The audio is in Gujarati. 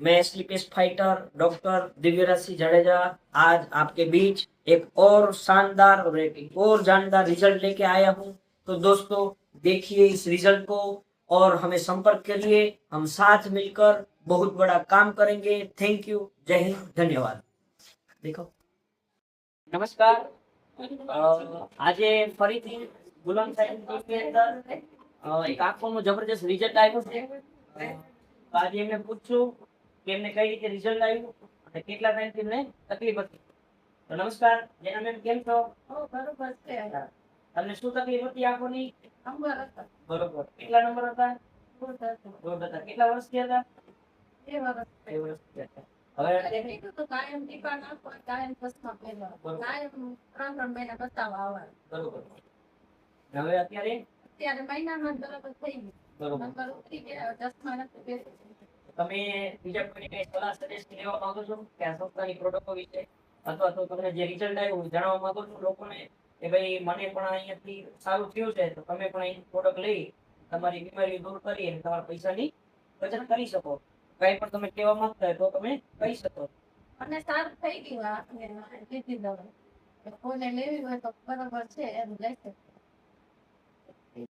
मैं स्लीपेस्ट फाइटर डॉक्टर दिव्यराज सिंह जडेजा आज आपके बीच एक और शानदार और एक और जानदार रिजल्ट लेके आया हूँ। तो दोस्तों देखिए इस रिजल्ट को और हमें संपर्क करिए, हम साथ मिलकर बहुत बड़ा काम करेंगे। थैंक यू, जय हिंद, धन्यवाद। देखो नमस्कार, આજે ફરીથી ગુલામ સાહેબની અંદર એક આંખોનું જબરજસ્ત રિઝલ્ટ આવ્યું છે। તો આજે એમને પૂછશું કે એમને કઈ રીતે રિઝલ્ટ આવ્યું અને કેટલા ટાઈમથી એમને તકલીફ હતી। તો નમસ્કાર જેના મેમ, કેમ છો? બરોબર છે। તમને શું તકલીફ હતી આંખોની? નંબર હતા બરોબર, કેટલા નંબર હતા? દોઢ હતા। દોઢ હતા। કેટલા વર્ષથી હતા? 2 વર્ષ 2 વર્ષથી હતા। હવે કીધું તો કાયમ ટીપા નાખો, કાયમ ચશ્મા પહેરવા, કાયમ 3 મહિના બતાવવા આવે। બરોબર, હવે અત્યારે મહિનામાં બરાબર થઈ ગયું, બરોબર। નંબર ઉતરી ગયા, ચશ્મા નથી પહેરતી। તમે બીજા કોઈને કઈ સલાહ સજેસ્ટ લેવા માંગો છો કે આ સંસ્થાની પ્રોડક્ટો વિશે, અથવા તો તમને જે રિઝલ્ટ આવ્યું જણાવવા માંગો છો લોકોને કે ભાઈ મને પણ અહીંયાથી સારું થયું છે, તો તમે પણ અહીં પ્રોડક્ટ લઈ તમારી બીમારી દૂર કરી અને તમારા પૈસાની બચત કરી શકો? કઈ પણ તમે કહેવા માંગતા હોય તો તમે કહી શકો। અને સારું થઈ ગયું, આ લીધી દવા, કોઈને લેવી હોય તો બરાબર છે એમ લઈ શકે।